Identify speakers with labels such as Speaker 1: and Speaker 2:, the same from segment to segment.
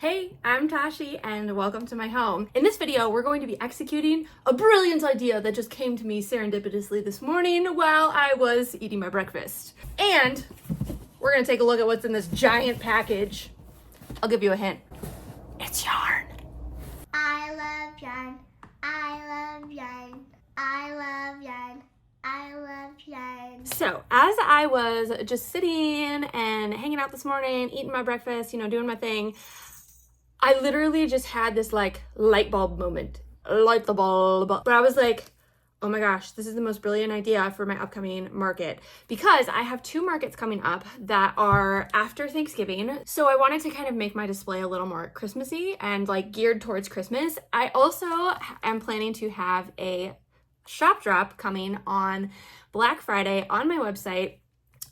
Speaker 1: Hey, I'm Tashi and welcome to my home. In this video, we're going to be executing a brilliant idea that just came to me serendipitously this morning while I was eating my breakfast. And we're gonna take a look at what's in this giant package. I'll give you a hint. It's yarn.
Speaker 2: I love yarn. I love yarn. I love yarn. I love yarn.
Speaker 1: So as I was just sitting and hanging out this morning, eating my breakfast, doing my thing, I literally just had this like light bulb moment. Light the bulb. But I was like, oh my gosh, this is the most brilliant idea for my upcoming market, because I have two markets coming up that are after Thanksgiving. So I wanted to kind of make my display a little more Christmassy and like geared towards Christmas. I also am planning to have a shop drop coming on Black Friday on my website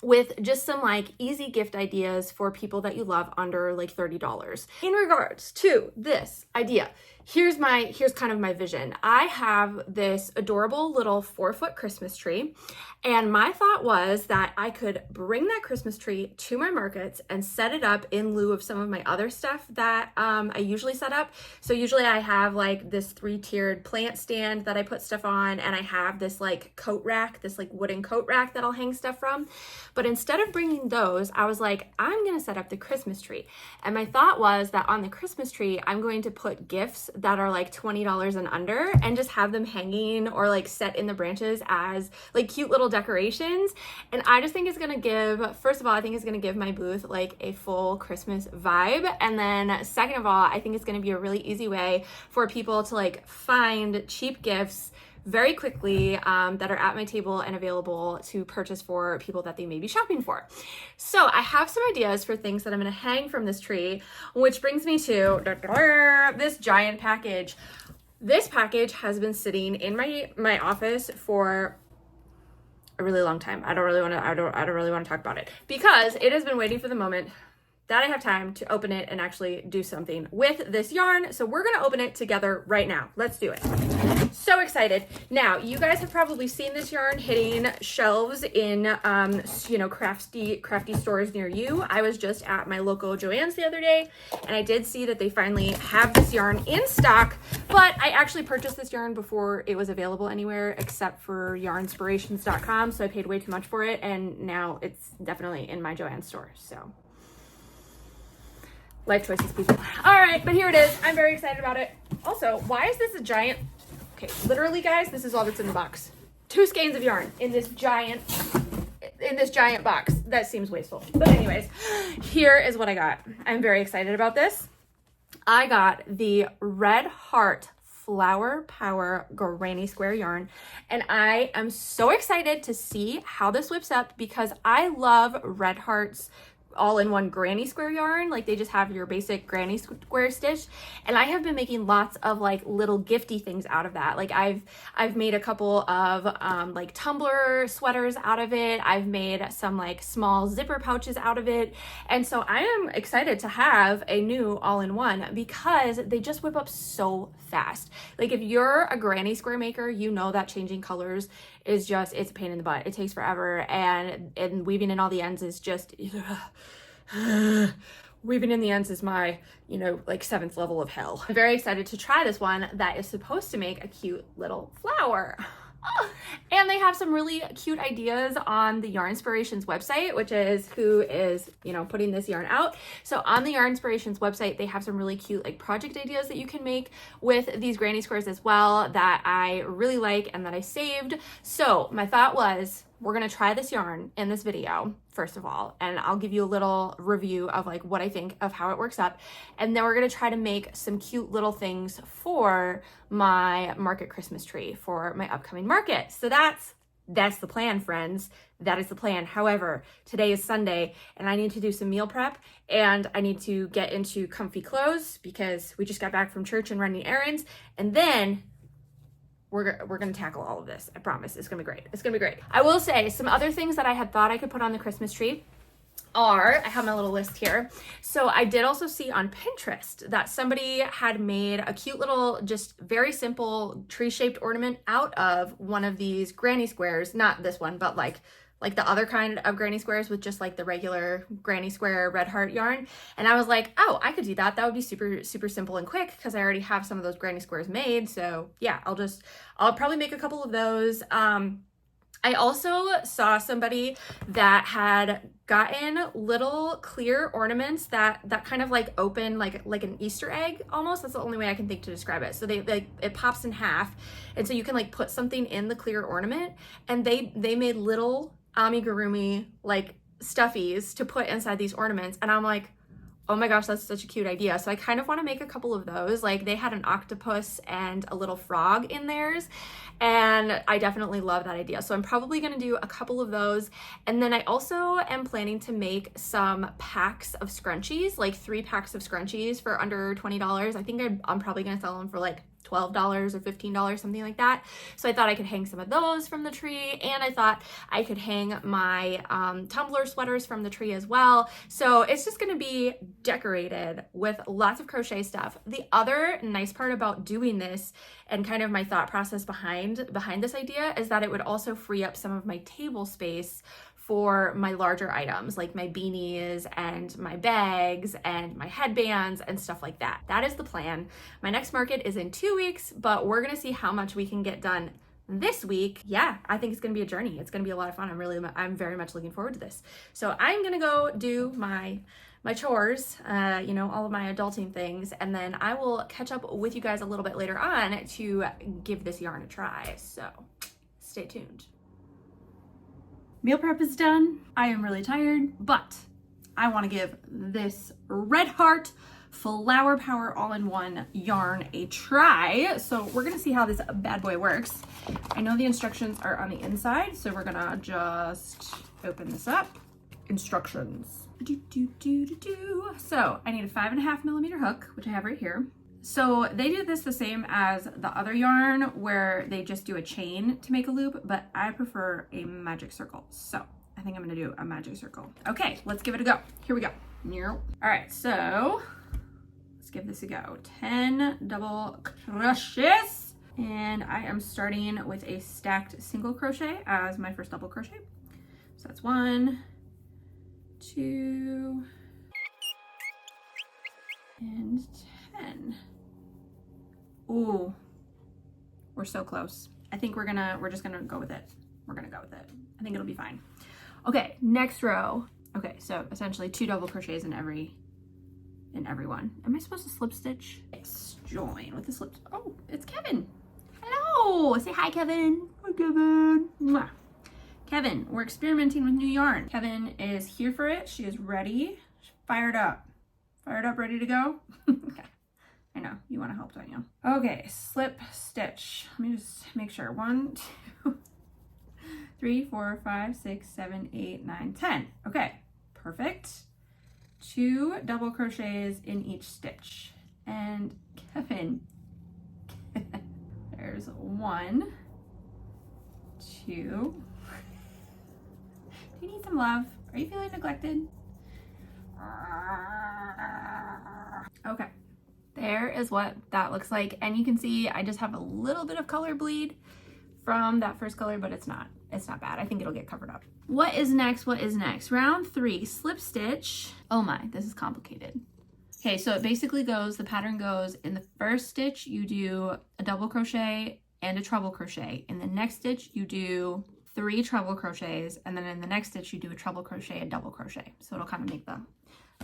Speaker 1: with just some like easy gift ideas for people that you love under like $30. In regards to this idea, here's kind of my vision. I have this adorable little 4-foot Christmas tree, and my thought was that I could bring that Christmas tree to my markets and set it up in lieu of some of my other stuff that I usually set up. So usually I have like this 3-tiered plant stand that I put stuff on, and I have this like coat rack, this like wooden coat rack that I'll hang stuff from. But instead of bringing those, I was like, I'm gonna set up the Christmas tree. And my thought was that on the Christmas tree, I'm going to put gifts that are like $20 and under and just have them hanging or like set in the branches as like cute little decorations. And I just think it's gonna give, first of all, I think it's gonna give my booth like a full Christmas vibe. And then second of all, I think it's gonna be a really easy way for people to like find cheap gifts very quickly that are at my table and available to purchase for people that they may be shopping for. So I have some ideas for things that I'm going to hang from this tree, which brings me to this giant package. This package has been sitting in my office for a really long time. I don't really want to talk about it because it has been waiting for the moment that I have time to open it and actually do something with this yarn. So we're gonna open it together right now. Let's do it. So excited. Now, you guys have probably seen this yarn hitting shelves in, crafty stores near you. I was just at my local Joann's the other day, and I did see that they finally have this yarn in stock, but I actually purchased this yarn before it was available anywhere except for yarnspirations.com, so I paid way too much for it, and now it's definitely in my Joann's store, so. Life choices, people. All right, but here it is. I'm very excited about it. Also, why is this a giant... Okay, literally, guys, this is all that's in the box. 2 skeins of yarn in this giant box. That seems wasteful. But anyways, here is what I got. I'm very excited about this. I got the Red Heart Flower Power Granny Square yarn, and I am so excited to see how this whips up because I love Red Heart's all-in-one granny square yarn. Like, they just have your basic granny square stitch, and I have been making lots of like little gifty things out of that. Like I've made a couple of like tumbler sweaters out of it. I've made some like small zipper pouches out of it, and so I am excited to have a new all-in-one because they just whip up so fast. Like, if you're a granny square maker, you know that changing colors is just, it's a pain in the butt. It takes forever, and weaving in all the ends is just weaving in the ends is my, like 7th level of hell. I'm very excited to try this one that is supposed to make a cute little flower. And they have some really cute ideas on the Yarnspirations website, which is who is, putting this yarn out. So on the Yarnspirations website, they have some really cute like project ideas that you can make with these granny squares as well that I really like and that I saved. So my thought was, we're gonna try this yarn in this video, first of all, and I'll give you a little review of like what I think of how it works up. And then we're gonna try to make some cute little things for my market Christmas tree for my upcoming market. So that's the plan, friends. That is the plan. However, today is Sunday and I need to do some meal prep and I need to get into comfy clothes because we just got back from church and running errands, and then we're gonna tackle all of this. I promise. It's gonna be great. It's gonna be great. I will say some other things that I had thought I could put on the Christmas tree are, I have my little list here. So I did also see on Pinterest that somebody had made a cute little, just very simple tree-shaped ornament out of one of these granny squares. Not this one, but like like the other kind of granny squares with just like the regular granny square red heart yarn. And I was like, oh, I could do that. That would be super, super simple and quick because I already have some of those granny squares made. So yeah, I'll probably make a couple of those. I also saw somebody that had gotten little clear ornaments that kind of like open like an Easter egg almost. That's the only way I can think to describe it. So it pops in half, and so you can like put something in the clear ornament, and they made little amigurumi like stuffies to put inside these ornaments, and I'm like, oh my gosh, that's such a cute idea. So I kind of want to make a couple of those. Like they had an octopus and a little frog in theirs, and I definitely love that idea. So I'm probably going to do a couple of those. And then I also am planning to make some packs of scrunchies, like 3 packs of scrunchies for under $20. I think I'm probably going to sell them for like $12 or $15, something like that. So I thought I could hang some of those from the tree, and I thought I could hang my tumbler sweaters from the tree as well. So it's just going to be decorated with lots of crochet stuff. The other nice part about doing this and kind of my thought process behind this idea is that it would also free up some of my table space for my larger items like my beanies and my bags and my headbands and stuff like that. That is the plan. My next market is in 2 weeks, but we're gonna see how much we can get done this week. Yeah, I think it's gonna be a journey. It's gonna be a lot of fun. I'm very much looking forward to this. So I'm gonna go do my chores, all of my adulting things, and then I will catch up with you guys a little bit later on to give this yarn a try. So stay tuned. Meal prep is done. I am really tired, but I want to give this Red Heart Flower Power all-in-one yarn a try. So we're gonna see how this bad boy works. I know the instructions are on the inside, so we're gonna just open this up. Instructions. So I need a 5.5 millimeter hook, which I have right here. So they do this the same as the other yarn where they just do a chain to make a loop, but I prefer a magic circle. So I think I'm gonna do a magic circle. Okay, let's give it a go. Here we go. All right, so let's give this a go. 10 double crochets. And I am starting with a stacked single crochet as my first double crochet. So that's 1, 2, and 10. Ooh, we're so close. I think we're just gonna go with it. We're gonna go with it. I think it'll be fine. Okay, next row. Okay, so essentially 2 double crochets in every one. Am I supposed to slip stitch? Yes, join with the slip. Oh, it's Kevin. Hello, say hi, Kevin. Hi, Kevin. Mwah. Kevin, we're experimenting with new yarn. Kevin is here for it. She is ready. She's fired up, ready to go. Okay. I know, you want to help, don't you? Okay, slip stitch. Let me just make sure. 1, 2, 3, 4, 5, 6, 7, 8, 9, 10. Okay, perfect. 2 double crochets in each stitch. And Kevin, there's 1, 2. Do you need some love? Are you feeling neglected? Okay. There is what that looks like. And you can see I just have a little bit of color bleed from that first color, but it's not bad. I think it'll get covered up. What is next? Round 3, slip stitch. Oh my, this is complicated. Okay, so it basically goes, the pattern goes, in the first stitch, you do a double crochet and a treble crochet. In the next stitch, you do 3 treble crochets, and then in the next stitch, you do a treble crochet and double crochet. So it'll kind of make the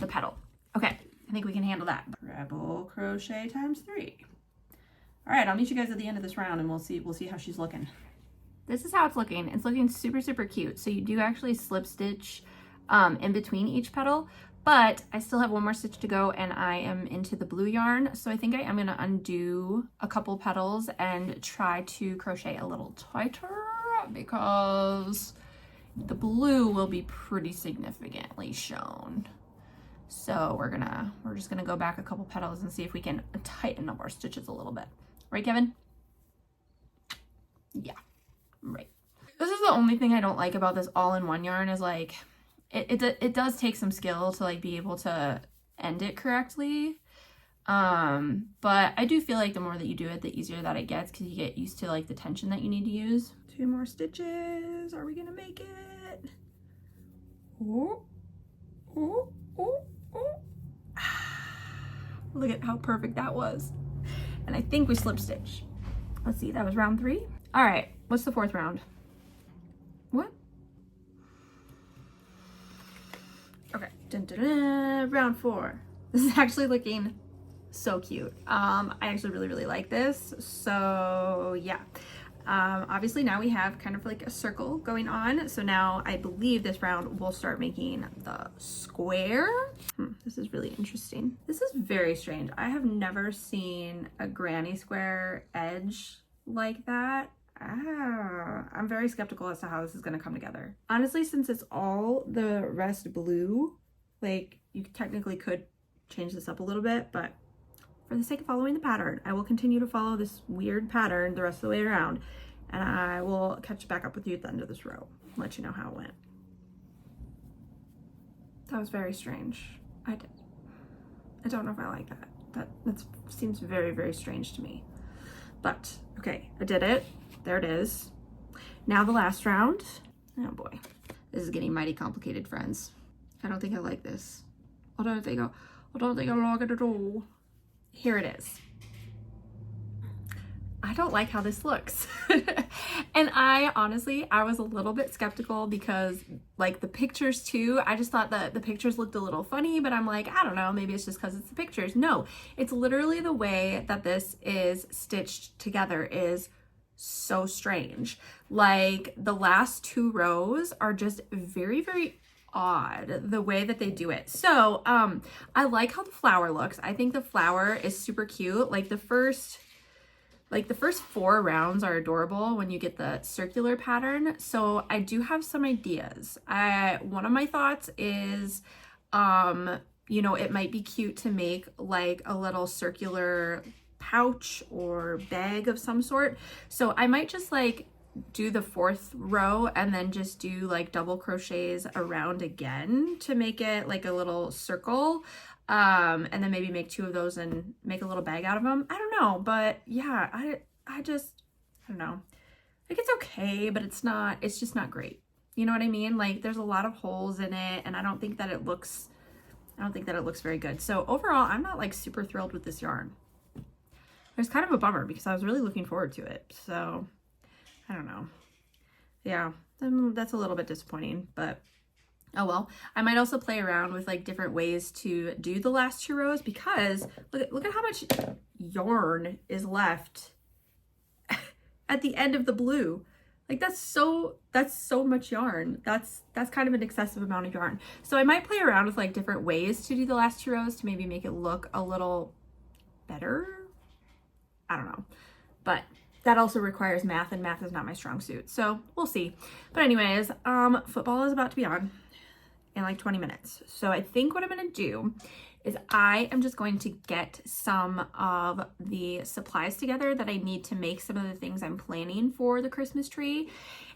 Speaker 1: petal. Okay. I think we can handle that. Treble crochet times 3. All right, I'll meet you guys at the end of this round and we'll see how she's looking. This is how it's looking. It's looking super, super cute. So you do actually slip stitch in between each petal, but I still have one more stitch to go and I am into the blue yarn. So I think I am gonna undo a couple petals and try to crochet a little tighter because the blue will be pretty significantly shown. So we're just gonna go back a couple petals and see if we can tighten up our stitches a little bit. Right, Kevin? Yeah, right. This is the only thing I don't like about this all-in-one yarn is like, it does take some skill to like be able to end it correctly. But I do feel like the more that you do it, the easier that it gets because you get used to like the tension that you need to use. 2 more stitches. Are we gonna make it? it. Ooh, ooh, ooh, ooh. Look at how perfect that was. And I think we slip stitch. Let's see, that was round 3. All right, what's the 4th round? What? Okay, dun, dun, dun. Round 4. This is actually looking so cute. I actually really like this. So yeah. Obviously now we have kind of like a circle going on. So now I believe this round we'll start making the square. This is really interesting. This is very strange. I have never seen a granny square edge like that. I'm very skeptical as to how this is going to come together. Honestly, since it's all the rest blue, like you technically could change this up a little bit, but for the sake of following the pattern, I will continue to follow this weird pattern the rest of the way around, and I will catch back up with you at the end of this row, let you know how it went. That was very strange. I don't know if I like that. That seems very strange to me. But okay, I did it. There it is. Now the last round. Oh boy, this is getting mighty complicated, friends. I don't think I like this. I don't think I like it at all. Here it is. I don't like how this looks. And I was a little bit skeptical because like the pictures too, I just thought that the pictures looked a little funny, but I'm like, I don't know, maybe it's just because it's the pictures. No, it's literally the way that this is stitched together is so strange. Like the last 2 rows are just very odd the way that they do it. So I like how the flower looks. I think the flower is super cute. Like the first 4 rounds are adorable when you get the circular pattern. So I do have some ideas. One of my thoughts is you know, it might be cute to make like a little circular pouch or bag of some sort. So I might just like do the 4th row and then just do like double crochets around again to make it like a little circle, and then maybe make 2 of those and make a little bag out of them. I don't know, but yeah, I don't know, like it's okay, but it's just not great, you know what I mean? Like there's a lot of holes in it, and I don't think that it looks very good. So overall, I'm not like super thrilled with this yarn. It's kind of a bummer because I was really looking forward to it. So I don't know. Yeah, that's a little bit disappointing, but oh well. I might also play around with like different ways to do the last 2 rows because look at how much yarn is left at the end of the blue. Like that's so much yarn. That's kind of an excessive amount of yarn. So I might play around with like different ways to do the last 2 rows to maybe make it look a little better. I don't know, but that also requires math, and math is not my strong suit. So we'll see. But anyways, football is about to be on in like 20 minutes. So I think what I'm going to do is I am just going to get some of the supplies together that I need to make some of the things I'm planning for the Christmas tree.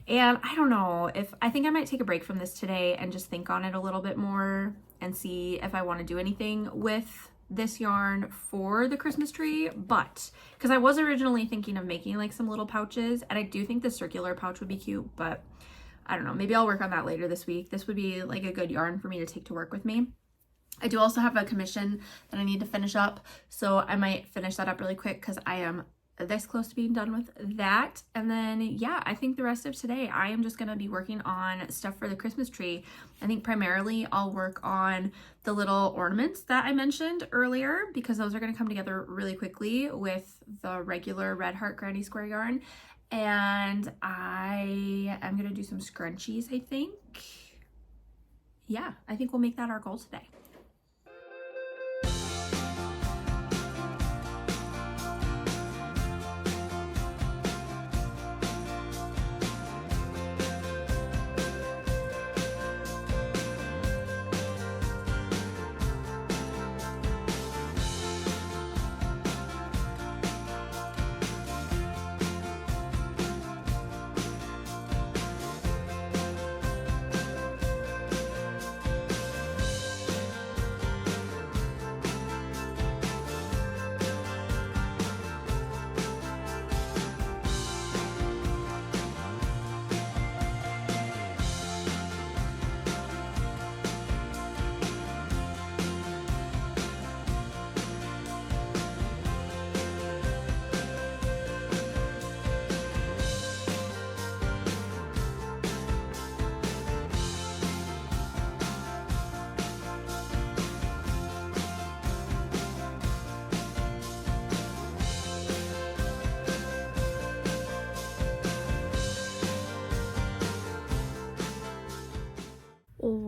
Speaker 1: And I don't know, I think I might take a break from this today and just think on it a little bit more and see if I want to do anything with this yarn for the Christmas tree. But because I was originally thinking of making like some little pouches, and I do think the circular pouch would be cute, but I don't know, maybe I'll work on that later this week. This would be like a good yarn for me to take to work with me. I do also have a commission that I need to finish up, so I might finish that up really quick because I am this close to being done with that. And then yeah, I think the rest of today I am just gonna be working on stuff for the Christmas tree. I think primarily I'll work on the little ornaments that I mentioned earlier because those are gonna come together really quickly with the regular Red Heart Granny Square yarn. And I am gonna do some scrunchies, I think. Yeah, I think we'll make that our goal today.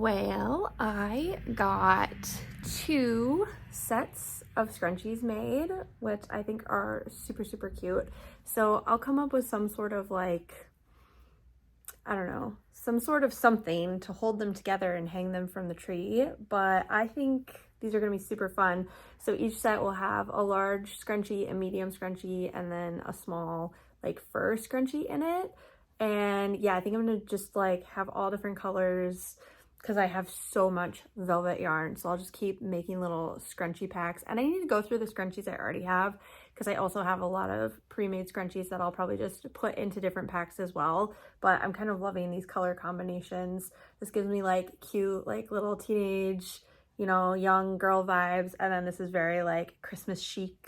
Speaker 1: Well, I got 2 sets of scrunchies made, which I think are super, super cute. So I'll come up with some sort of like, I don't know, some sort of something to hold them together and hang them from the tree. But I think these are gonna be super fun. So each set will have a large scrunchie, a medium scrunchie, and then a small like fur scrunchie in it. And yeah, I think I'm gonna just like have all different colors because I have so much velvet yarn. So I'll just keep making little scrunchie packs. And I need to go through the scrunchies I already have because I also have a lot of pre-made scrunchies that I'll probably just put into different packs as well. But I'm kind of loving these color combinations. This gives me like cute, like little teenage, you know, young girl vibes. And then this is very like Christmas chic.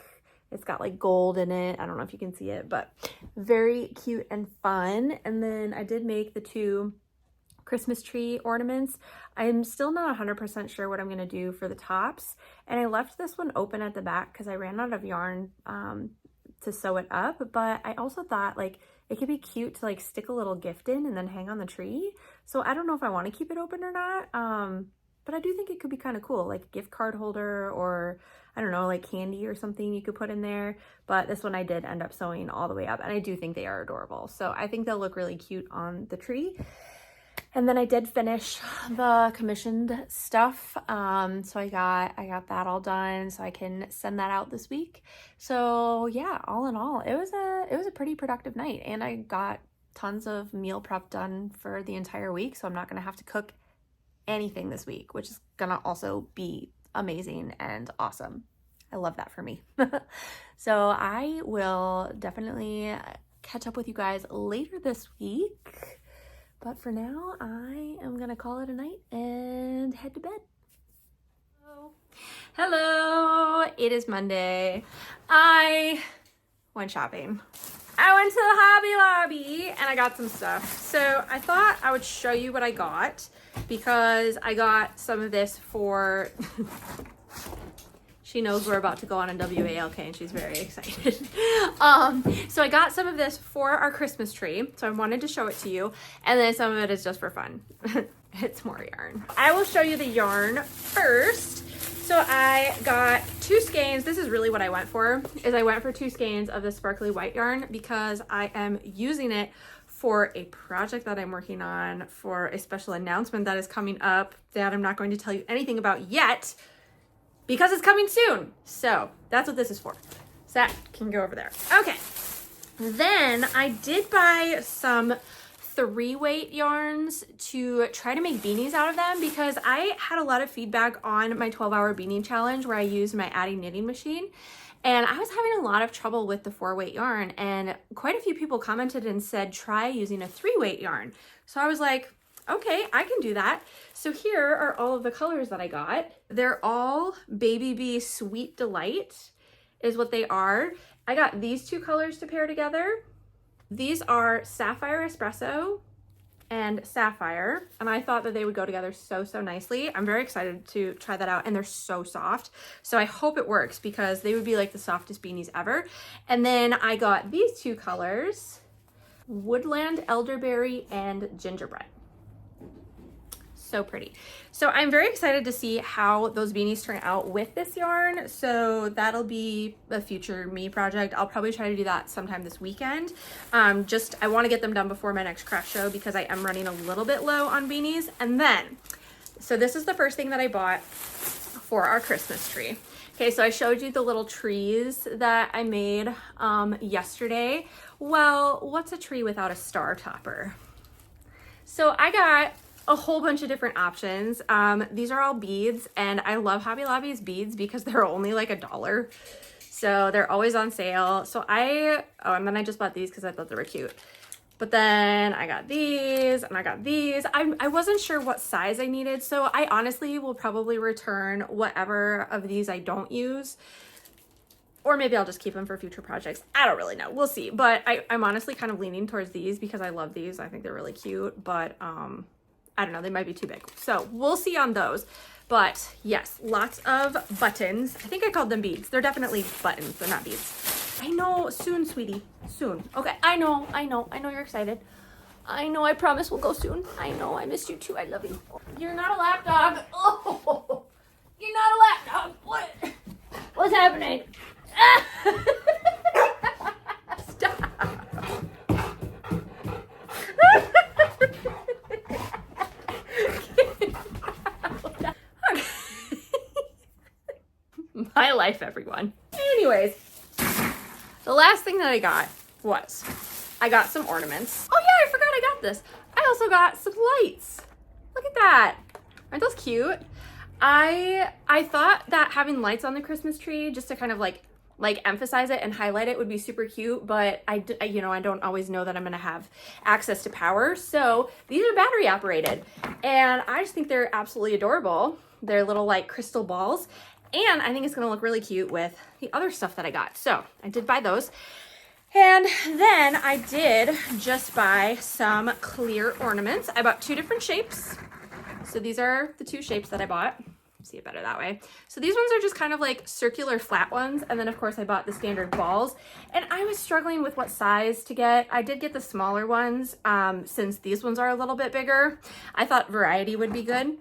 Speaker 1: It's got like gold in it. I don't know if you can see it, but very cute and fun. And then I did make the 2 Christmas tree ornaments. I'm still not 100% sure what I'm going to do for the tops. And I left this one open at the back because I ran out of yarn to sew it up. But I also thought like it could be cute to like stick a little gift in and then hang on the tree. So I don't know if I want to keep it open or not. But I do think it could be kind of cool, like a gift card holder or I don't know, like candy or something you could put in there. But this one I did end up sewing all the way up and I do think they are adorable. So I think they'll look really cute on the tree. And then I did finish the commissioned stuff. So I got that all done so I can send that out this week. So yeah, all in all, it was a pretty productive night and I got tons of meal prep done for the entire week. So I'm not gonna have to cook anything this week, which is gonna also be amazing and awesome. I love that for me. So I will definitely catch up with you guys later this week. But for now, I am gonna call it a night and head to bed. Hello, it is Monday. I went shopping. I went to the Hobby Lobby and I got some stuff. So I thought I would show you what I got because I got some of this for she knows we're about to go on a WALK and she's very excited. So I got some of this for our Christmas tree. So I wanted to show it to you. And then some of it is just for fun. It's more yarn. I will show you the yarn first. So I got 2 skeins. This is really what I went for, is I went for 2 skeins of the sparkly white yarn because I am using it for a project that I'm working on for a special announcement that is coming up that I'm not going to tell you anything about yet, because it's coming soon. So that's what this is for. So that can go over there. Okay. Then I did buy some 3-weight yarns to try to make beanies out of them because I had a lot of feedback on my 12-hour beanie challenge where I used my Addie knitting machine. And I was having a lot of trouble with the 4-weight yarn. And quite a few people commented and said, try using a 3-weight yarn. So I was like, okay, I can do that. So here are all of the colors that I got. They're all Baby Bee Sweet Delight is what they are. I got these 2 colors to pair together. These are Sapphire Espresso and Sapphire, and I thought that they would go together so, so nicely. I'm very excited to try that out, and they're so soft. So I hope it works because they would be like the softest beanies ever. And then I got these 2 colors, Woodland Elderberry and Gingerbread. So pretty. So I'm very excited to see how those beanies turn out with this yarn. So that'll be a future me project. I'll probably try to do that sometime this weekend. I want to get them done before my next craft show because I am running a little bit low on beanies. And then, so this is the first thing that I bought for our Christmas tree. Okay, so I showed you the little trees that I made yesterday. Well, what's a tree without a star topper? So I got a whole bunch of different options. These are all beads, and I love Hobby Lobby's beads because they're only like $1. So they're always on sale. So and then I just bought these because I thought they were cute. But then I got these and I got these. I wasn't sure what size I needed. So I honestly will probably return whatever of these I don't use. Or maybe I'll just keep them for future projects. I don't really know. We'll see. But I'm honestly kind of leaning towards these because I love these. I think they're really cute. But I don't know, they might be too big. So we'll see on those. But yes, lots of buttons. I think I called them beads. They're definitely buttons. They're not beads. I know, soon, sweetie, soon. Okay, I know you're excited. I know, I promise we'll go soon. I know, I missed you too. I love you. You're not a lap dog. Oh, you're not a lap dog. What? What's happening? Stop. My life, everyone. Anyways, the last thing that I got was I got some ornaments. Oh yeah, I forgot I got this. I also got some lights. Look at that. Aren't those cute? I thought that having lights on the Christmas tree just to kind of like emphasize it and highlight it would be super cute, but I don't always know that I'm gonna have access to power. So these are battery operated and I just think they're absolutely adorable. They're little like crystal balls. And I think it's gonna look really cute with the other stuff that I got. So I did buy those. And then I did just buy some clear ornaments. I bought 2 different shapes. So these are the 2 shapes that I bought. See it better that way. So these ones are just kind of like circular flat ones. And then of course I bought the standard balls. And I was struggling with what size to get. I did get the smaller ones since these ones are a little bit bigger. I thought variety would be good.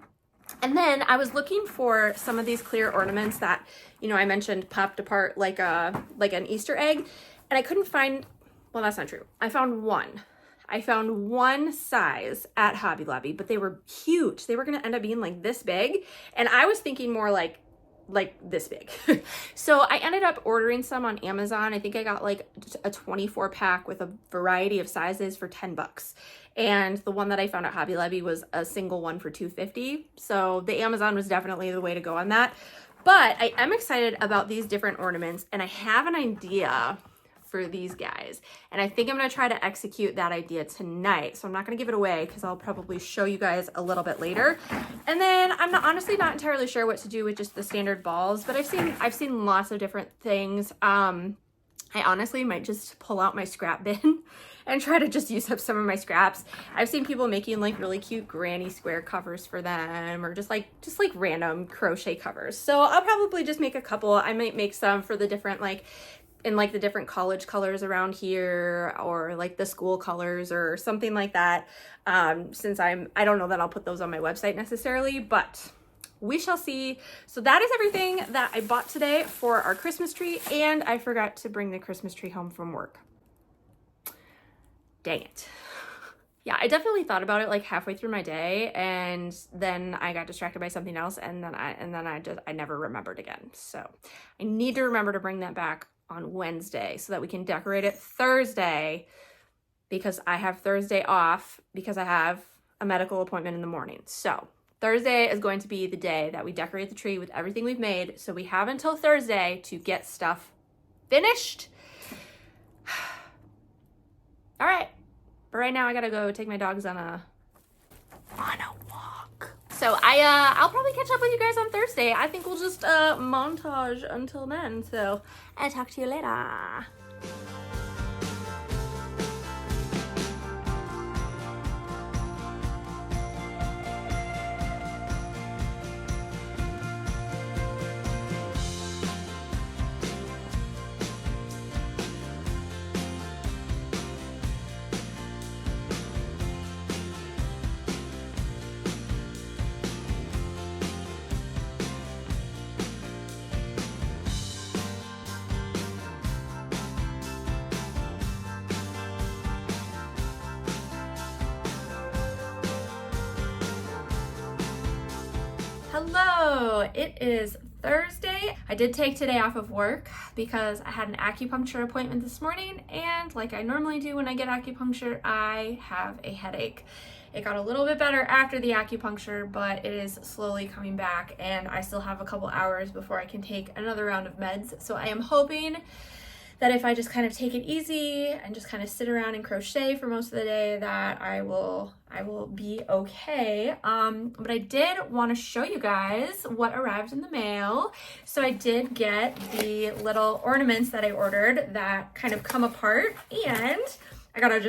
Speaker 1: And then I was looking for some of these clear ornaments that, I mentioned popped apart like an Easter egg. And I couldn't find, well, that's not true. I found one size at Hobby Lobby, but they were huge. They were going to end up being like this big. And I was thinking more like this big. So I ended up ordering some on Amazon. I think I got like a 24 pack with a variety of sizes for $10. And the one that I found at Hobby Lobby was a single one for $2.50. So the Amazon was definitely the way to go on that. But I am excited about these different ornaments and I have an idea for these guys. And I think I'm gonna try to execute that idea tonight. So I'm not gonna give it away because I'll probably show you guys a little bit later. And then I'm honestly not entirely sure what to do with just the standard balls, but I've seen lots of different things. I honestly might just pull out my scrap bin and try to just use up some of my scraps. I've seen people making like really cute granny square covers for them or just like random crochet covers. So I'll probably just make a couple. I might make some for the different in the different college colors around here or like the school colors or something like that. Since I don't know that I'll put those on my website necessarily, but we shall see. So that is everything that I bought today for our Christmas tree, and I forgot to bring the Christmas tree home from work. Dang it. Yeah, I definitely thought about it like halfway through my day, and then I got distracted by something else, and then I never remembered again. So I need to remember to bring that back on Wednesday so that we can decorate it Thursday, because I have Thursday off because I have a medical appointment in the morning. So Thursday is going to be the day that we decorate the tree with everything we've made. So we have until Thursday to get stuff finished. All right. But right now I gotta go take my dogs on a walk. So I'll probably catch up with you guys on Thursday. I think we'll just montage until then. So I'll talk to you later. Hello, it is Thursday. I did take today off of work because I had an acupuncture appointment this morning, and like I normally do when I get acupuncture, I have a headache. It got a little bit better after the acupuncture, but it is slowly coming back, and I still have a couple hours before I can take another round of meds. So I am hoping that if I just kind of take it easy and just kind of sit around and crochet for most of the day, that I will be okay. But I did want to show you guys what arrived in the mail. So I did get the little ornaments that I ordered that kind of come apart, and I gotta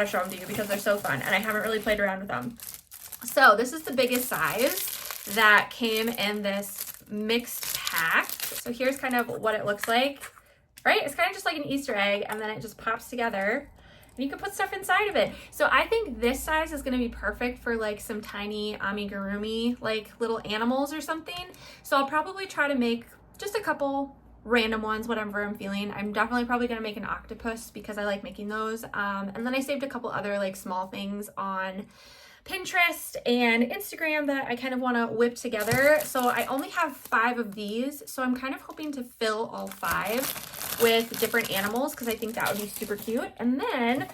Speaker 1: show them to you because they're so fun and I haven't really played around with them. So this is the biggest size that came in this mixed pack. So here's kind of what it looks like. Right? It's kind of just like an Easter egg, and then it just pops together. and you can put stuff inside of it. So I think this size is going to be perfect for like some tiny amigurumi like little animals or something. So I'll probably try to make just a couple random ones, whatever I'm feeling. I'm definitely probably going to make an octopus because I like making those. And then I saved a couple other like small things on Pinterest and Instagram that I kind of want to whip together. So I only have 5 of these. So I'm kind of hoping to fill all 5 with different animals because I think that would be super cute. And then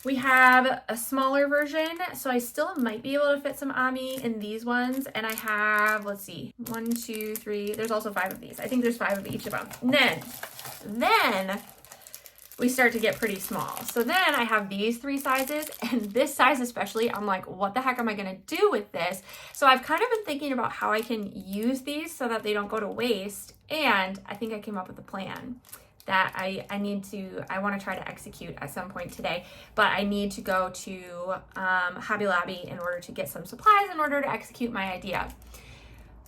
Speaker 1: we have a smaller version. So I still might be able to fit some Ami in these ones. And I have, let's see, 1, 2, 3. There's also 5 of these. I think there's 5 of each of them. And then we start to get pretty small. So then I have these 3 sizes, and this size especially, I'm like, what the heck am I gonna do with this? So I've kind of been thinking about how I can use these so that they don't go to waste, and I think I came up with a plan that I want to try to execute at some point today, but I need to go to Hobby Lobby in order to get some supplies in order to execute my idea.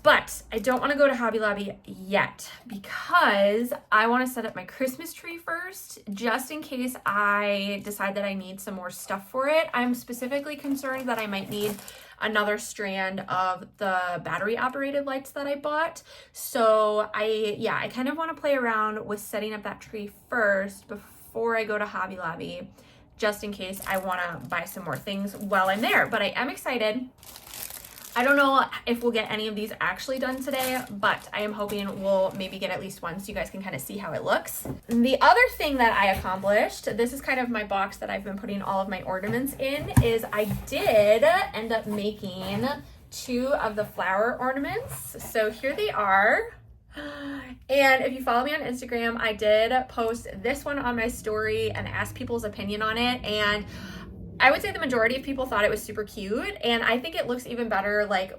Speaker 1: But I don't want to go to Hobby Lobby yet because I want to set up my Christmas tree first, just in case I decide that I need some more stuff for it. I'm specifically concerned that I might need another strand of the battery operated lights that I bought. So I kind of want to play around with setting up that tree first before I go to Hobby Lobby, just in case I want to buy some more things while I'm there. But I am excited. I don't know if we'll get any of these actually done today, but I am hoping we'll maybe get at least one so you guys can kind of see how it looks. And the other thing that I accomplished, this is kind of my box that I've been putting all of my ornaments in, is I did end up making 2 of the flower ornaments. So here they are. And if you follow me on Instagram, I did post this one on my story and ask people's opinion on it. And I would say the majority of people thought it was super cute, and I think it looks even better like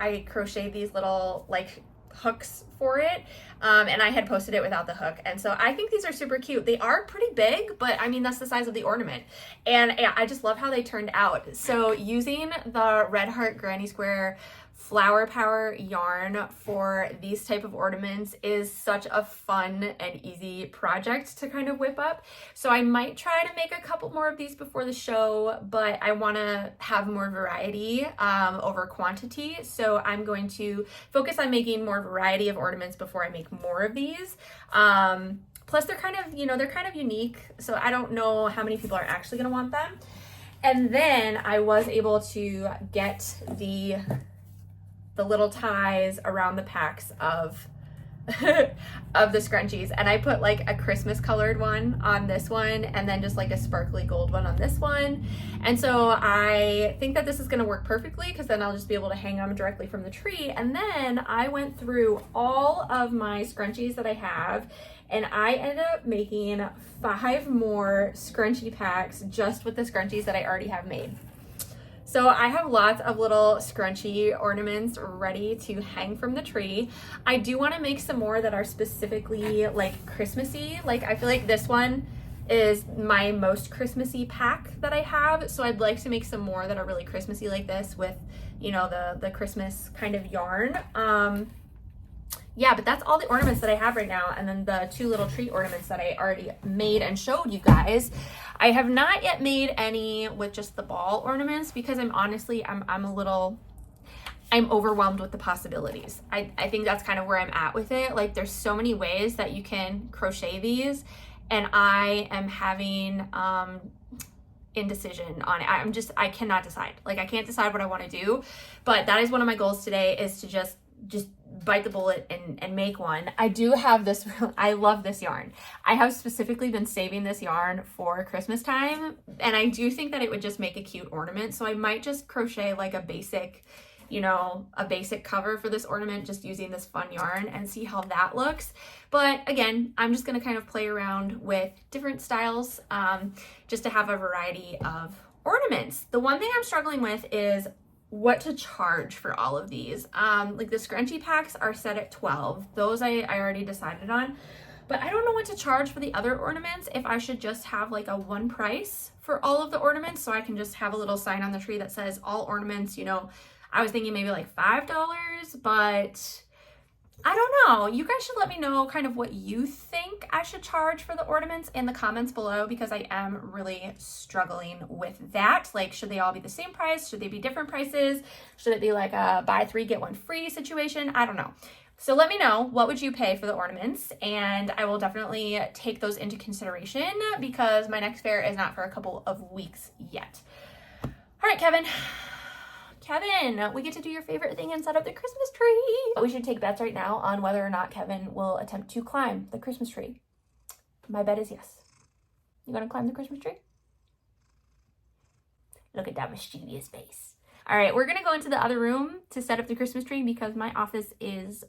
Speaker 1: I crocheted these little like hooks for it, and I had posted it without the hook, and so I think these are super cute. They are pretty big, but I mean that's the size of the ornament, and yeah, I just love how they turned out. So using the Red Heart Granny Square Flower Power yarn for these type of ornaments is such a fun and easy project to kind of whip up. So I might try to make a couple more of these before the show, but I want to have more variety over quantity. So I'm going to focus on making more variety of ornaments before I make more of these. Plus they're kind of, they're kind of unique. So I don't know how many people are actually going to want them. And then I was able to get the little ties around the packs of of the scrunchies, and I put like a Christmas colored one on this one and then just like a sparkly gold one on this one. And so I think that this is going to work perfectly because then I'll just be able to hang them directly from the tree. And then I went through all of my scrunchies that I have, and I ended up making 5 more scrunchie packs just with the scrunchies that I already have made. So I have lots of little scrunchie ornaments ready to hang from the tree. I do want to make some more that are specifically like Christmassy. Like I feel like this one is my most Christmassy pack that I have. So I'd like to make some more that are really Christmassy like this with, the Christmas kind of yarn. Yeah, but that's all the ornaments that I have right now. And then the 2 little tree ornaments that I already made and showed you guys. I have not yet made any with just the ball ornaments because I'm overwhelmed with the possibilities. I think that's kind of where I'm at with it. Like there's so many ways that you can crochet these, and I am having indecision on it. I cannot decide. Like I can't decide what I want to do, but that is one of my goals today, is to just bite the bullet and make one. I do have this, I love this yarn. I have specifically been saving this yarn for Christmas time, and I do think that it would just make a cute ornament. So I might just crochet like a basic cover for this ornament just using this fun yarn and see how that looks. But again, I'm just going to kind of play around with different styles just to have a variety of ornaments. The one thing I'm struggling with is what to charge for all of these. Like the scrunchie packs are set at 12. Those I already decided on, but I don't know what to charge for the other ornaments. If I should just have like a one price for all of the ornaments, so I can just have a little sign on the tree that says all ornaments, I was thinking maybe like $5, but
Speaker 3: I don't know. You guys should let me know kind of what you think I should charge for the ornaments in the comments below, because I am really struggling with that. Like, should they all be the same price? Should they be different prices? Should it be like a buy 3 get 1 free situation? I don't know. So let me know, what would you pay for the ornaments? And I will definitely take those into consideration, because my next fair is not for a couple of weeks yet. All right, Kevin, we get to do your favorite thing and set up the Christmas tree. We should take bets right now on whether or not Kevin will attempt to climb the Christmas tree. My bet is yes. You gonna climb the Christmas tree? Look at that mischievous face. All right, we're gonna go into the other room to set up the Christmas tree, because my office is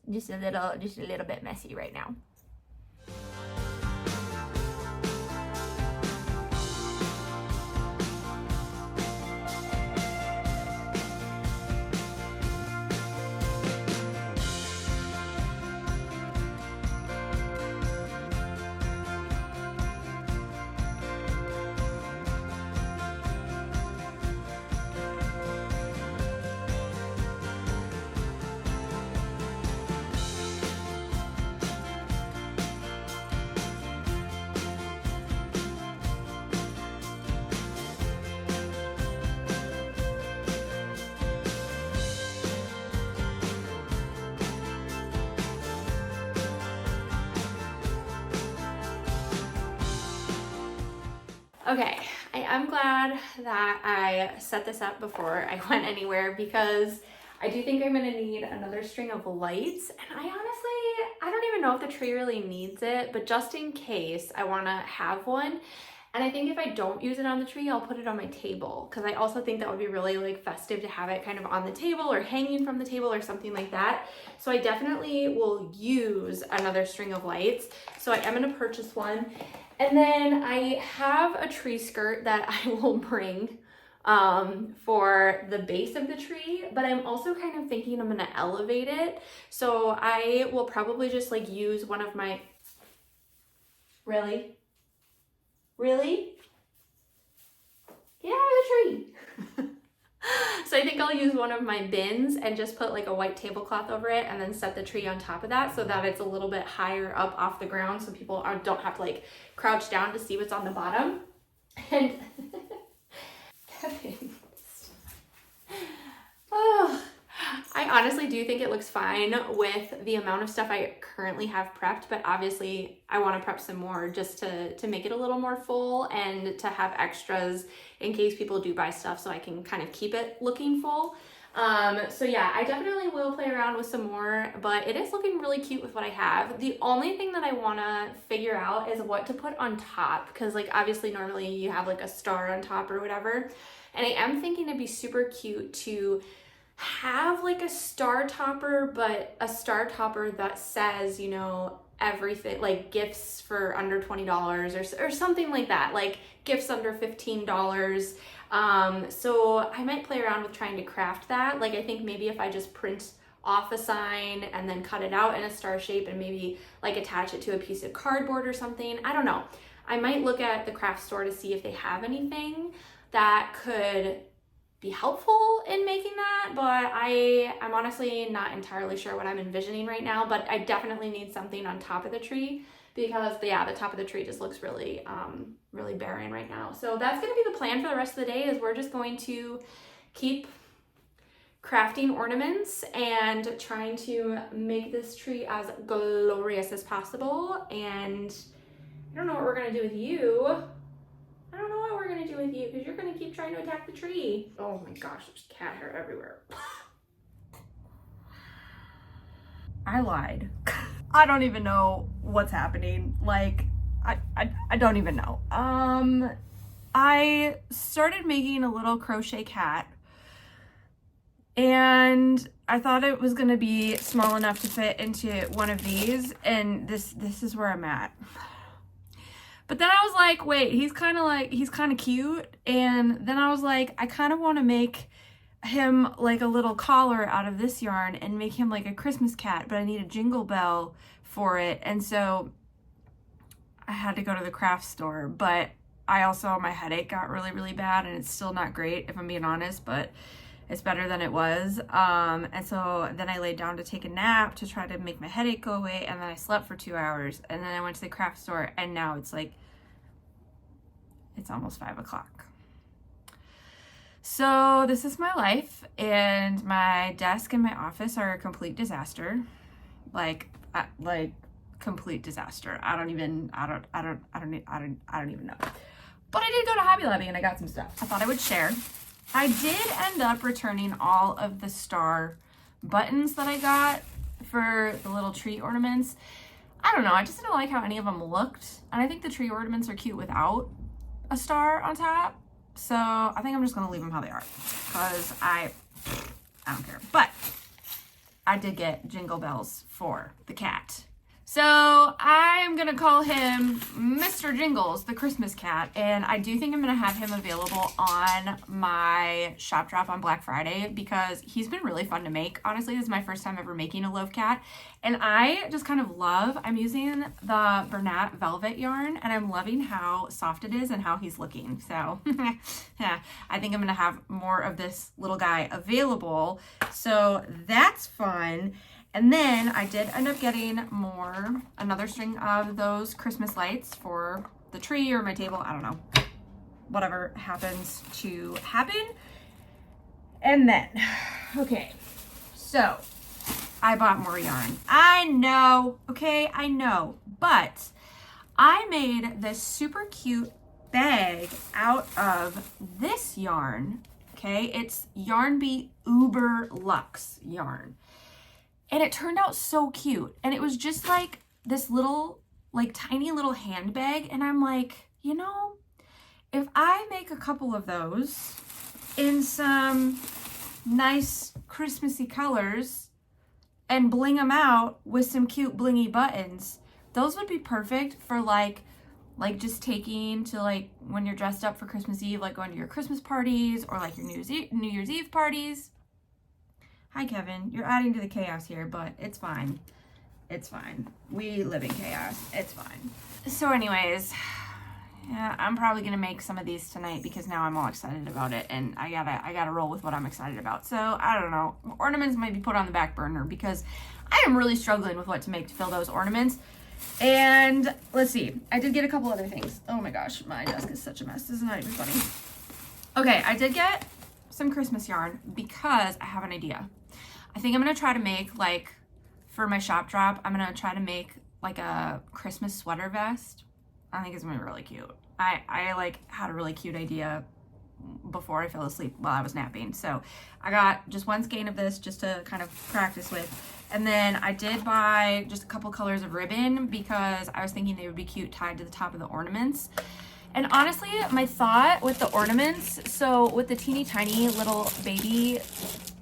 Speaker 3: just a little bit messy right now. Okay, I am glad that I set this up before I went anywhere, because I do think I'm gonna need another string of lights. And I don't even know if the tree really needs it, but just in case, I wanna have one. And I think if I don't use it on the tree, I'll put it on my table, because I also think that would be really like festive to have it kind of on the table or hanging from the table or something like that. So I definitely will use another string of lights. So I am gonna purchase one. And then I have a tree skirt that I will bring for the base of the tree, but I'm also kind of thinking I'm gonna elevate it. So I will probably just like use one of my, really? Get out of the tree. So I think I'll use one of my bins and just put like a white tablecloth over it, and then set the tree on top of that, so that it's a little bit higher up off the ground, so people don't have to like crouch down to see what's on the bottom. And Kevin, oh, I honestly do think it looks fine with the amount of stuff I currently have prepped, but obviously I want to prep some more just to make it a little more full, and to have extras in case people do buy stuff, so I can kind of keep it looking full. So yeah, I definitely will play around with some more, but it is looking really cute with what I have. The only thing that I want to figure out is what to put on top, because like obviously normally you have like a star on top or whatever, and I am thinking it'd be super cute to have like a star topper, but a star topper that says, you know, everything, like gifts for under $20 or something like that, like gifts under $15. So I might play around with trying to craft that. Like I think maybe if I just print off a sign and then cut it out in a star shape and maybe like attach it to a piece of cardboard or something, I don't know. I might look at the craft store to see if they have anything that could be helpful in making that, but I'm honestly not entirely sure what I'm envisioning right now. But I definitely need something on top of the tree, because the top of the tree just looks really really barren right now. So that's going to be the plan for the rest of the day, is we're just going to keep crafting ornaments and trying to make this tree as glorious as possible. And I don't know what we're going to do with you. I don't know what we're gonna do with you, because you're gonna keep trying to attack the tree. Oh my gosh, there's cat hair everywhere. I lied. I don't even know what's happening. Like, I don't even know. I started making a little crochet cat, and I thought it was gonna be small enough to fit into one of these, and this is where I'm at. But then I was like, wait, he's kind of cute. And then I was like, I kind of want to make him like a little collar out of this yarn and make him like a Christmas cat, but I need a jingle bell for it. And so I had to go to the craft store, but I also, my headache got really, really bad, and it's still not great if I'm being honest, but
Speaker 4: It's better than it was. And so then I laid down to take a nap to try to make my headache go away. And then I slept for 2 hours. And then I went to the craft store, and now it's like, it's almost 5 o'clock. So this is my life, and my desk and my office are a complete disaster. Like complete disaster. I don't even know. But I did go to Hobby Lobby and I got some stuff I thought I would share. I did end up returning all of the star buttons that I got for the little tree ornaments. I don't know, I just didn't like how any of them looked. And I think the tree ornaments are cute without a star on top. So I think I'm just gonna leave them how they are, because I don't care. But I did get Jingle Bells for the cat. So I'm gonna call him Mr. Jingles, the Christmas cat, and I do think I'm gonna have him available on my shop drop on Black Friday because he's been really fun to make. Honestly, this is my first time ever making a loaf cat, and I just kind of love, I'm using the Bernat Velvet yarn, and I'm loving how soft it is and how he's looking. So yeah, I think I'm gonna have more of this little guy available, so that's fun. And then I did end up getting another string of those Christmas lights for the tree or my table. I don't know, whatever happens to happen. And then, okay, so I bought more yarn. I know, okay, I know, but I made this super cute bag out of this yarn, okay? It's Yarn Bee Uber Luxe yarn. And it turned out so cute. And it was just like this little, like tiny little handbag. And I'm like, you know, if I make a couple of those in some nice Christmassy colors and bling them out with some cute blingy buttons, those would be perfect for like just taking to like when you're dressed up for Christmas Eve, like going to your Christmas parties or like your New Year's Eve parties. Hi, Kevin. You're adding to the chaos here, but it's fine. It's fine. We live in chaos. It's fine. So anyways, yeah, I'm probably going to make some of these tonight because now I'm all excited about it, and I gotta roll with what I'm excited about. So I don't know. Ornaments might be put on the back burner because I am really struggling with what to make to fill those ornaments. And let's see. I did get a couple other things. Oh my gosh, my desk is such a mess. This is not even funny. Okay, I did get some Christmas yarn because I have an idea. I think I'm going to try to make, like, for my shop drop, I'm going to try to make, like, a Christmas sweater vest. I think it's going to be really cute. I like, had a really cute idea before I fell asleep while I was napping. So I got just one skein of this just to kind of practice with. And then I did buy just a couple colors of ribbon because I was thinking they would be cute tied to the top of the ornaments. And honestly, my thought with the ornaments, so with the teeny tiny little baby,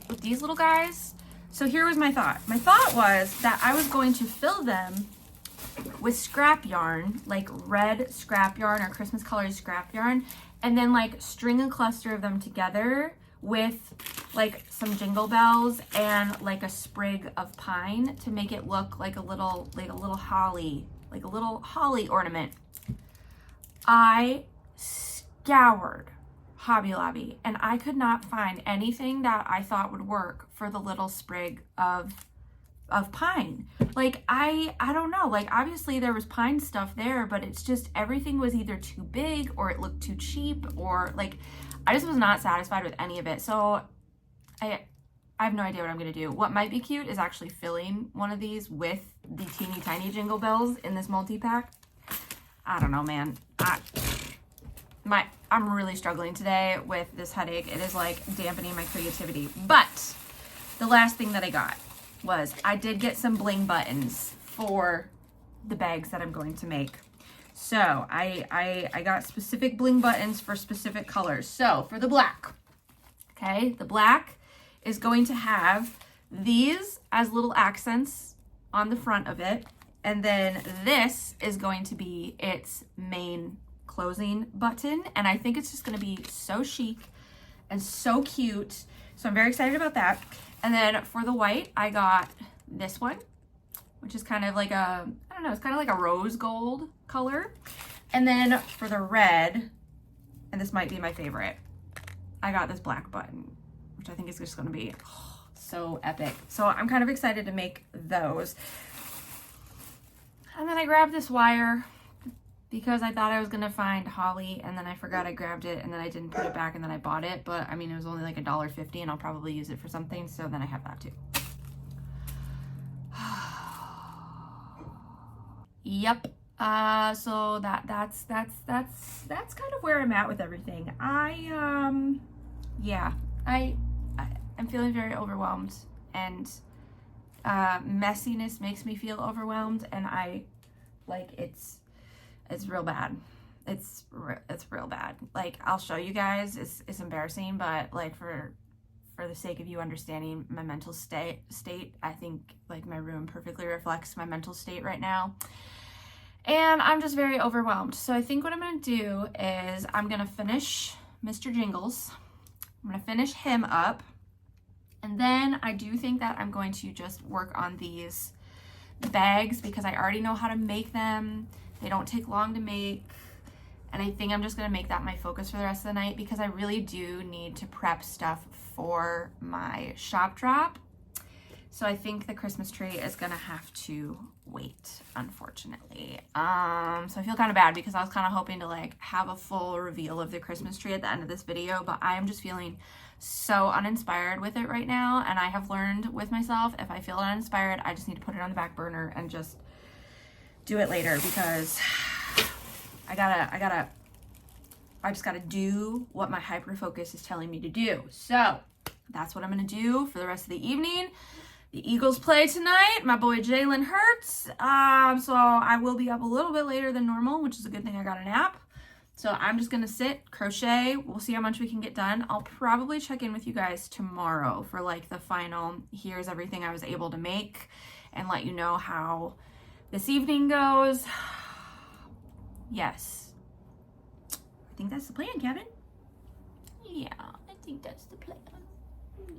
Speaker 4: with these little guys, so here was my thought. My thought was that I was going to fill them with scrap yarn, like red scrap yarn or Christmas colored scrap yarn, and then like string a cluster of them together with like some jingle bells and like a sprig of pine to make it look like a little holly, like a little holly ornament. I scoured Hobby Lobby and I could not find anything that I thought would work for the little sprig of pine. Like I don't know, like obviously there was pine stuff there, but it's just everything was either too big or it looked too cheap, or like I just was not satisfied with any of it. So I have no idea what I'm gonna do. What might be cute is actually filling one of these with the teeny tiny jingle bells in this multi-pack. I don't know, man. I'm really struggling today with this headache. It is like dampening my creativity. But the last thing that I got was I did get some bling buttons for the bags that I'm going to make. So I got specific bling buttons for specific colors. So for the black, okay, the black is going to have these as little accents on the front of it. And then this is going to be its main closing button. And I think it's just going to be so chic and so cute. So I'm very excited about that. And then for the white, I got this one, which is kind of like a, I don't know, it's kind of like a rose gold color. And then for the red, and this might be my favorite, I got this black button which I think is just gonna be so epic. So I'm kind of excited to make those. And then I grabbed this wire because I thought I was gonna find holly, and then I forgot I grabbed it, and then I didn't put it back, and then I bought it. But I mean, it was only like $1.50, and I'll probably use it for something, so then I have that too. Yep. So that's kind of where I'm at with everything. I'm feeling very overwhelmed, and messiness makes me feel overwhelmed, and it's real bad. It's real bad. Like, I'll show you guys. It's embarrassing, but like for the sake of you understanding my mental state, I think like my room perfectly reflects my mental state right now. And I'm just very overwhelmed. So I think what I'm gonna do is I'm gonna finish Mr. Jingles. I'm gonna finish him up. And then I do think that I'm going to just work on the bags, because I already know how to make them. They don't take long to make. And I think I'm just gonna make that my focus for the rest of the night, because I really do need to prep stuff for my shop drop. So I think the Christmas tree is gonna have to wait, unfortunately. So I feel kind of bad, because I was kind of hoping to like have a full reveal of the Christmas tree at the end of this video, but I am just feeling so uninspired with it right now. And I have learned with myself, if I feel uninspired, I just need to put it on the back burner and just do it later, because I just gotta do what my hyper focus is telling me to do. So that's what I'm gonna do for the rest of the evening. The Eagles play tonight. My boy Jalen hurts. So I will be up a little bit later than normal, which is a good thing I got a nap. So I'm just gonna sit, crochet. We'll see how much we can get done. I'll probably check in with you guys tomorrow for like the final, here's everything I was able to make, and let you know how this evening goes. Yes. I think that's the plan, Kevin. Yeah, I think that's the plan.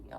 Speaker 4: Yeah.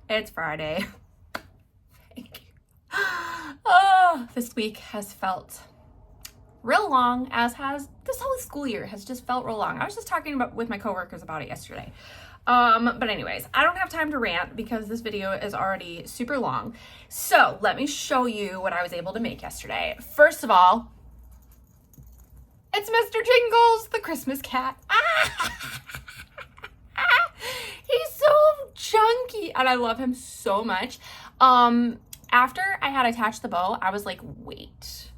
Speaker 4: It's Friday. Thank you. Oh, this week has felt real long, as has this whole school year has just felt real long. I was just talking with my coworkers about it yesterday. But anyways, I don't have time to rant because this video is already super long. So let me show you what I was able to make yesterday. First of all, it's Mr. Jingles, the Christmas cat. He's so chunky and I love him so much. After I had attached the bow, I was like, wait,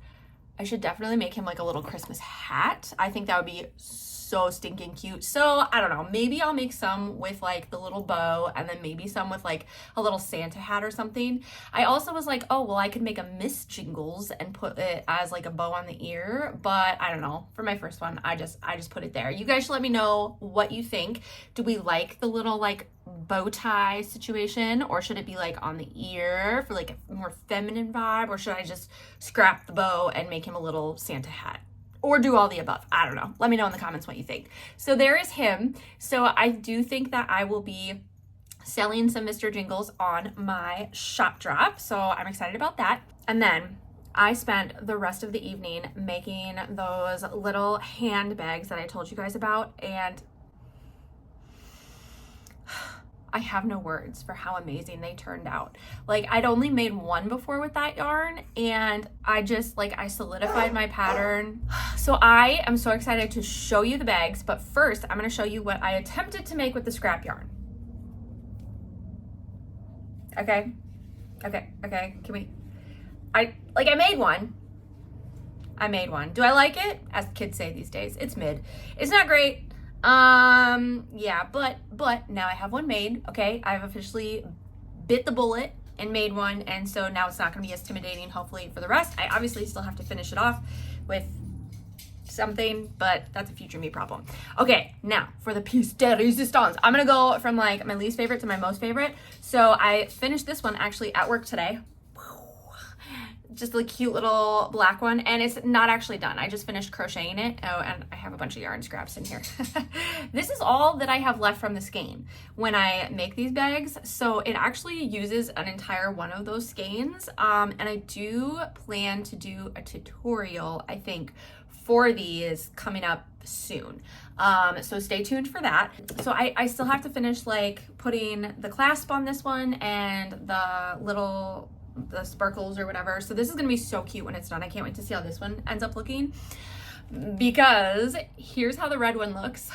Speaker 4: I should definitely make him like a little Christmas hat. I think that would be so stinking cute. So I don't know, maybe I'll make some with like the little bow, and then maybe some with like a little Santa hat or something. I also was like, oh, well, I could make a Miss Jingles and put it as like a bow on the ear, but I don't know. For my first one, I just put it there. You guys should let me know what you think. Do we like the little like bow tie situation, or should it be like on the ear for like a more feminine vibe, or should I just scrap the bow and make him a little Santa hat? Or do all the above. I don't know. Let me know in the comments what you think. So there is him. So I do think that I will be selling some Mr. Jingles on my shop drop. So I'm excited about that. And then I spent the rest of the evening making those little handbags that I told you guys about, and I have no words for how amazing they turned out. Like, I'd only made one before with that yarn, and I just, like, I solidified my pattern. So I am so excited to show you the bags, but first I'm gonna show you what I attempted to make with the scrap yarn. Okay, can we, I made one. Do I like it? As kids say these days, it's mid. It's not great. Yeah, but now I have one made. Okay, I've officially bit the bullet and made one, and so now it's not gonna be as intimidating, hopefully, for the rest. I obviously still have to finish it off with something, but that's a future me problem. Okay, now for the piece de resistance. I'm gonna go from like my least favorite to my most favorite. So I finished this one actually at work today. Just a cute little black one, and it's not actually done. I just finished crocheting it. Oh, and I have a bunch of yarn scraps in here. This is all that I have left from the skein when I make these bags. So it actually uses an entire one of those skeins. And I do plan to do a tutorial, I think, for these coming up soon. So stay tuned for that. So I still have to finish like putting the clasp on this one and the sparkles or whatever. So this is gonna be so cute when it's done. I can't wait to see how this one ends up looking, because here's how the red one looks.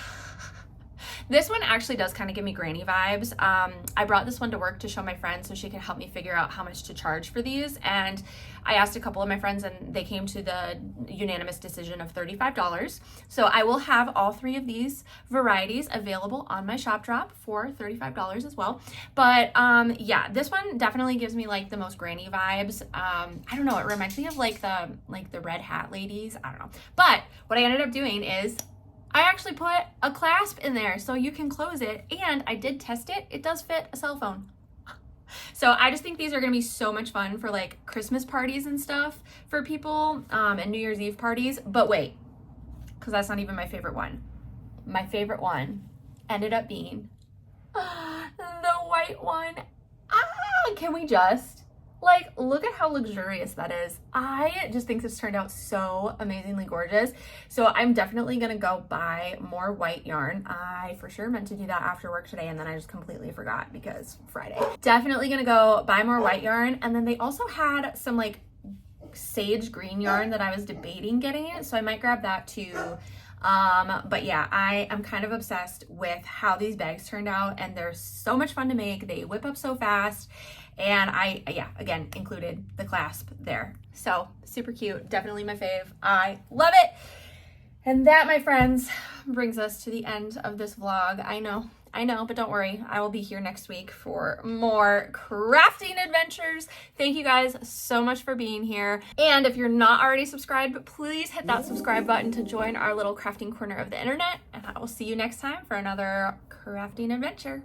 Speaker 4: This one actually does kind of give me granny vibes. I brought this one to work to show my friend so she could help me figure out how much to charge for these. And I asked a couple of my friends and they came to the unanimous decision of $35. So I will have all three of these varieties available on my shop drop for $35 as well. But yeah, this one definitely gives me like the most granny vibes. I don't know, it reminds me of like the red hat ladies. I don't know. But what I ended up doing is I actually put a clasp in there so you can close it, and I did test it. It does fit a cell phone. So I just think these are gonna be so much fun for like Christmas parties and stuff for people, and New Year's Eve parties. But wait, because that's not even my favorite one. My favorite one ended up being the white one. Can we just, like, look at how luxurious that is. I just think this turned out so amazingly gorgeous. So I'm definitely gonna go buy more white yarn. I for sure meant to do that after work today, and then I just completely forgot because Friday. Definitely gonna go buy more white yarn. And then they also had some like sage green yarn that I was debating getting it, so I might grab that too. But yeah, I am kind of obsessed with how these bags turned out, and they're so much fun to make. They whip up so fast. And I, yeah, again, included the clasp there. So super cute, definitely my fave. I love it. And that, my friends, brings us to the end of this vlog. I know, but don't worry. I will be here next week for more crafting adventures. Thank you guys so much for being here. And if you're not already subscribed, please hit that subscribe button to join our little crafting corner of the internet. And I will see you next time for another crafting adventure.